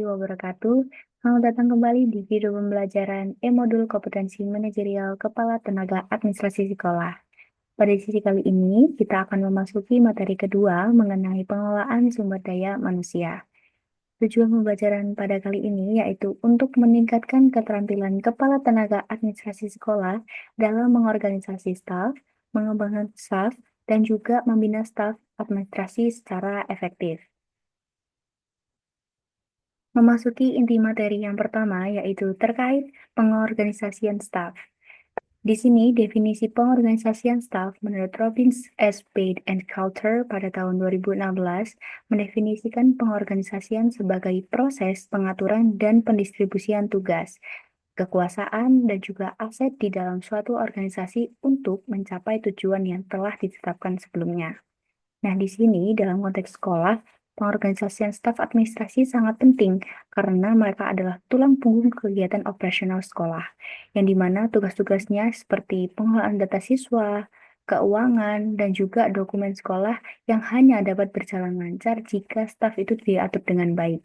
Wabarakatuh. Selamat datang kembali di video pembelajaran e-modul kompetensi manajerial Kepala Tenaga Administrasi Sekolah. Pada sesi kali ini, kita akan memasuki materi kedua mengenai pengelolaan sumber daya manusia. Tujuan pembelajaran pada kali ini yaitu untuk meningkatkan keterampilan Kepala Tenaga Administrasi Sekolah dalam mengorganisasi staf, mengembangkan staf, dan juga membina staf administrasi secara efektif. Memasuki inti materi yang pertama, yaitu terkait pengorganisasian staf. Di sini, definisi pengorganisasian staf menurut Robbins S. Bate and Coulter pada tahun 2016 mendefinisikan pengorganisasian sebagai proses pengaturan dan pendistribusian tugas, kekuasaan, dan juga aset di dalam suatu organisasi untuk mencapai tujuan yang telah ditetapkan sebelumnya. Nah, di sini dalam konteks sekolah, pengorganisasian staf administrasi sangat penting karena mereka adalah tulang punggung kegiatan operasional sekolah, yang dimana tugas-tugasnya seperti pengelolaan data siswa, keuangan, dan juga dokumen sekolah yang hanya dapat berjalan lancar jika staf itu diatur dengan baik.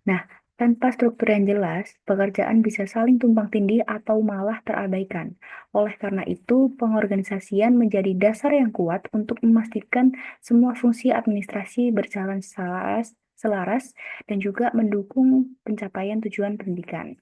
Nah, tanpa struktur yang jelas, pekerjaan bisa saling tumpang tindih atau malah terabaikan. Oleh karena itu, pengorganisasian menjadi dasar yang kuat untuk memastikan semua fungsi administrasi berjalan selaras dan juga mendukung pencapaian tujuan pendidikan.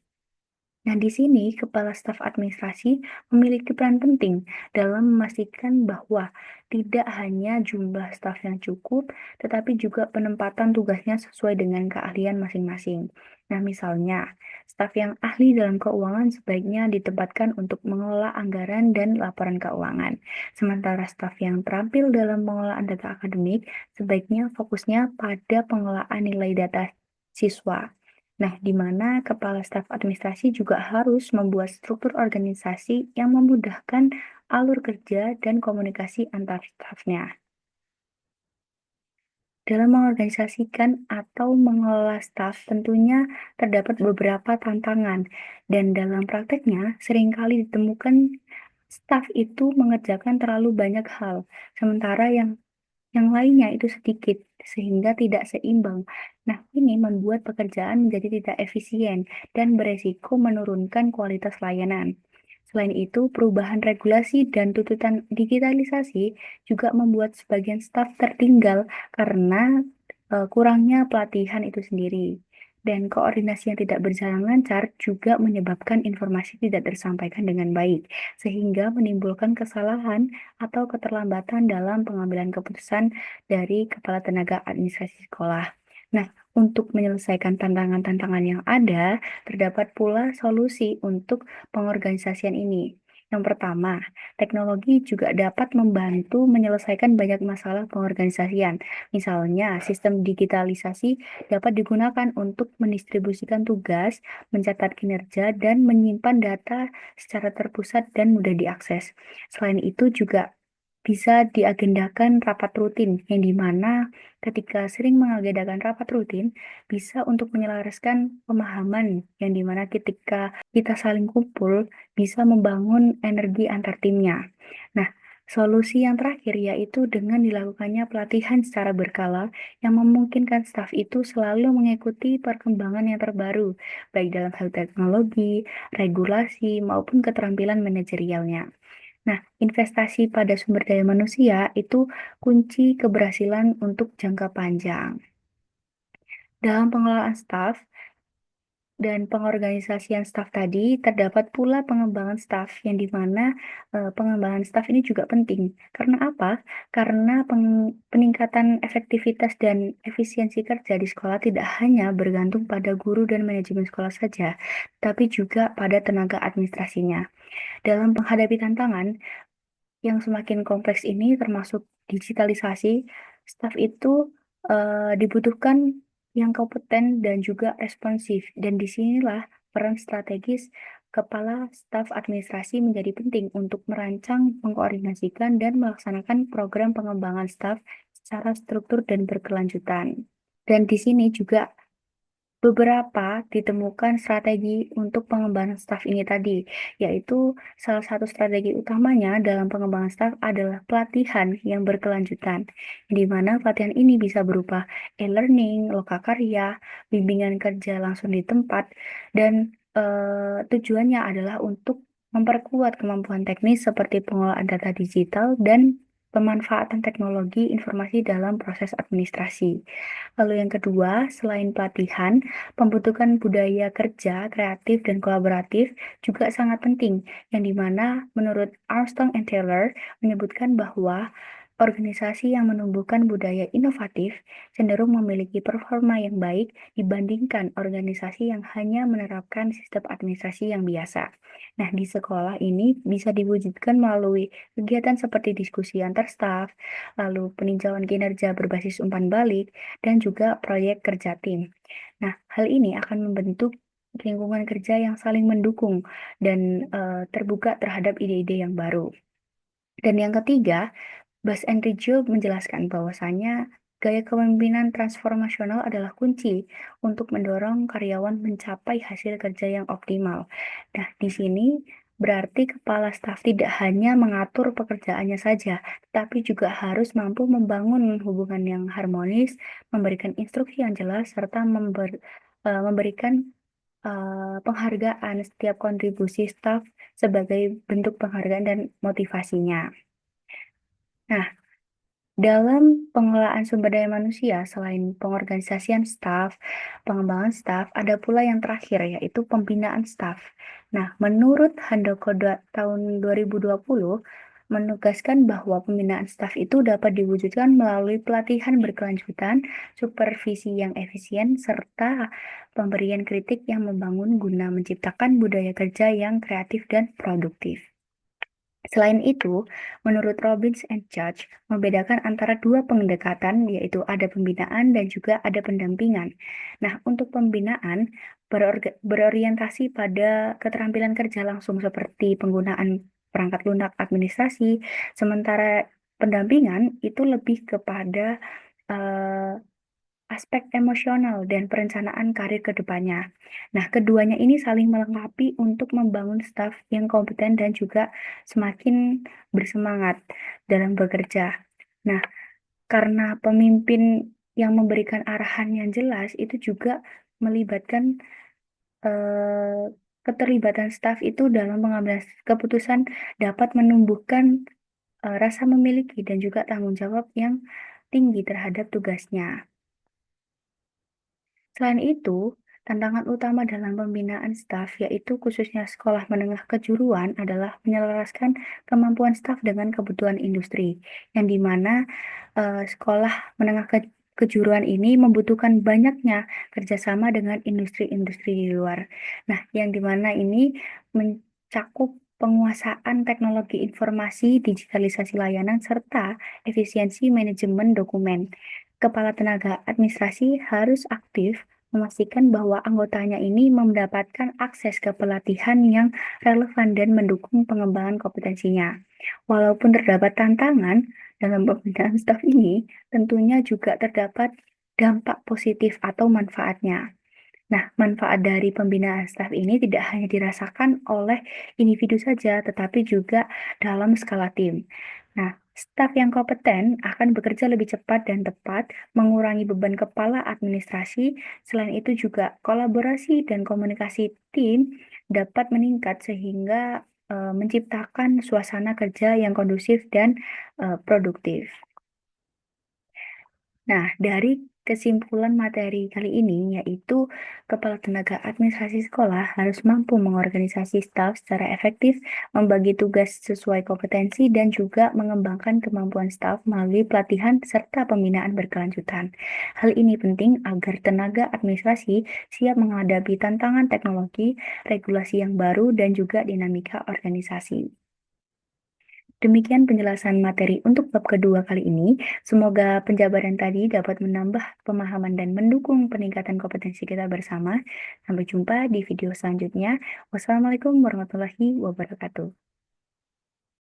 Nah, di sini kepala staf administrasi memiliki peran penting dalam memastikan bahwa tidak hanya jumlah staf yang cukup, tetapi juga penempatan tugasnya sesuai dengan keahlian masing-masing. Nah, misalnya, staf yang ahli dalam keuangan sebaiknya ditempatkan untuk mengelola anggaran dan laporan keuangan. Sementara staf yang terampil dalam pengelolaan data akademik sebaiknya fokusnya pada pengelolaan nilai data siswa. Nah, di mana kepala staf administrasi juga harus membuat struktur organisasi yang memudahkan alur kerja dan komunikasi antar stafnya. Dalam mengorganisasikan atau mengelola staf tentunya terdapat beberapa tantangan dan dalam prakteknya seringkali ditemukan staf itu mengerjakan terlalu banyak hal, sementara yang lainnya itu sedikit, sehingga tidak seimbang. Nah, ini membuat pekerjaan menjadi tidak efisien dan beresiko menurunkan kualitas layanan. Selain itu, perubahan regulasi dan tuntutan digitalisasi juga membuat sebagian staf tertinggal karena kurangnya pelatihan itu sendiri. Dan koordinasi yang tidak berjalan lancar juga menyebabkan informasi tidak tersampaikan dengan baik, sehingga menimbulkan kesalahan atau keterlambatan dalam pengambilan keputusan dari kepala tenaga administrasi sekolah. Nah, untuk menyelesaikan tantangan-tantangan yang ada, terdapat pula solusi untuk pengorganisasian ini. Yang pertama, teknologi juga dapat membantu menyelesaikan banyak masalah pengorganisasian. Misalnya, sistem digitalisasi dapat digunakan untuk mendistribusikan tugas, mencatat kinerja, dan menyimpan data secara terpusat dan mudah diakses. Selain itu juga bisa diagendakan rapat rutin, yang dimana ketika sering mengagendakan rapat rutin, bisa untuk menyelaraskan pemahaman, yang dimana ketika kita saling kumpul, bisa membangun energi antar timnya. Nah, solusi yang terakhir yaitu dengan dilakukannya pelatihan secara berkala yang memungkinkan staf itu selalu mengikuti perkembangan yang terbaru, baik dalam hal teknologi, regulasi, maupun keterampilan manajerialnya. Nah, investasi pada sumber daya manusia itu kunci keberhasilan untuk jangka panjang. Dalam pengelolaan staf dan pengorganisasian staf tadi, terdapat pula pengembangan staf, yang dimana pengembangan staf ini juga penting. Karena apa? Karena peningkatan efektivitas dan efisiensi kerja di sekolah tidak hanya bergantung pada guru dan manajemen sekolah saja, tapi juga pada tenaga administrasinya. Dalam menghadapi tantangan yang semakin kompleks ini termasuk digitalisasi, staf itu dibutuhkan yang kompeten dan juga responsif. Dan disinilah peran strategis kepala staf administrasi menjadi penting untuk merancang, mengkoordinasikan, dan melaksanakan program pengembangan staf secara struktur dan berkelanjutan. Dan di sini juga Beberapa ditemukan strategi untuk pengembangan staf ini tadi, yaitu salah satu strategi utamanya dalam pengembangan staf adalah pelatihan yang berkelanjutan, di mana pelatihan ini bisa berupa e-learning, lokakarya, bimbingan kerja langsung di tempat, dan tujuannya adalah untuk memperkuat kemampuan teknis seperti pengolahan data digital dan pemanfaatan teknologi informasi dalam proses administrasi. Lalu yang kedua, selain pelatihan, pembentukan budaya kerja kreatif dan kolaboratif juga sangat penting, yang dimana menurut Armstrong and Taylor menyebutkan bahwa organisasi yang menumbuhkan budaya inovatif cenderung memiliki performa yang baik dibandingkan organisasi yang hanya menerapkan sistem administrasi yang biasa. Nah, di sekolah ini bisa diwujudkan melalui kegiatan seperti diskusi antar staf, lalu peninjauan kinerja berbasis umpan balik, dan juga proyek kerja tim. Nah, hal ini akan membentuk lingkungan kerja yang saling mendukung dan terbuka terhadap ide-ide yang baru. Dan yang ketiga, Bas Enrico menjelaskan bahwasanya gaya kepemimpinan transformasional adalah kunci untuk mendorong karyawan mencapai hasil kerja yang optimal. Nah, di sini berarti kepala staf tidak hanya mengatur pekerjaannya saja, tapi juga harus mampu membangun hubungan yang harmonis, memberikan instruksi yang jelas, serta memberikan penghargaan setiap kontribusi staf sebagai bentuk penghargaan dan motivasinya. Nah, dalam pengelolaan sumber daya manusia, selain pengorganisasian staf, pengembangan staf, ada pula yang terakhir, yaitu pembinaan staf. Nah, menurut Handoko tahun 2020, menegaskan bahwa pembinaan staf itu dapat diwujudkan melalui pelatihan berkelanjutan, supervisi yang efisien, serta pemberian kritik yang membangun guna menciptakan budaya kerja yang kreatif dan produktif. Selain itu, menurut Robbins and Judge, membedakan antara dua pendekatan, yaitu ada pembinaan dan juga ada pendampingan. Nah, untuk pembinaan, berorientasi pada keterampilan kerja langsung seperti penggunaan perangkat lunak administrasi, sementara pendampingan itu lebih kepada eh, aspek emosional dan perencanaan karir ke depannya. Nah, keduanya ini saling melengkapi untuk membangun staf yang kompeten dan juga semakin bersemangat dalam bekerja. Nah, karena pemimpin yang memberikan arahan yang jelas itu juga melibatkan keterlibatan staf itu dalam mengambil keputusan dapat menumbuhkan rasa memiliki dan juga tanggung jawab yang tinggi terhadap tugasnya. Selain itu, tantangan utama dalam pembinaan staf, yaitu khususnya sekolah menengah kejuruan, adalah menyelaraskan kemampuan staf dengan kebutuhan industri, yang dimana sekolah menengah kejuruan ini membutuhkan banyaknya kerjasama dengan industri-industri di luar. Nah, yang dimana ini mencakup penguasaan teknologi informasi, digitalisasi layanan, serta efisiensi manajemen dokumen. Kepala tenaga administrasi harus aktif memastikan bahwa anggotanya ini mendapatkan akses ke pelatihan yang relevan dan mendukung pengembangan kompetensinya. Walaupun terdapat tantangan dalam pembinaan staf ini, tentunya juga terdapat dampak positif atau manfaatnya. Nah, manfaat dari pembinaan staf ini tidak hanya dirasakan oleh individu saja, tetapi juga dalam skala tim. Nah, staf yang kompeten akan bekerja lebih cepat dan tepat, mengurangi beban kepala administrasi. Selain itu juga kolaborasi dan komunikasi tim dapat meningkat sehingga menciptakan suasana kerja yang kondusif dan produktif. Nah, dari kesimpulan materi kali ini, yaitu kepala tenaga administrasi sekolah harus mampu mengorganisasi staf secara efektif, membagi tugas sesuai kompetensi, dan juga mengembangkan kemampuan staf melalui pelatihan serta pembinaan berkelanjutan. Hal ini penting agar tenaga administrasi siap menghadapi tantangan teknologi, regulasi yang baru, dan juga dinamika organisasi. Demikian penjelasan materi untuk bab kedua kali ini. Semoga penjabaran tadi dapat menambah pemahaman dan mendukung peningkatan kompetensi kita bersama. Sampai jumpa di video selanjutnya. Wassalamualaikum warahmatullahi wabarakatuh.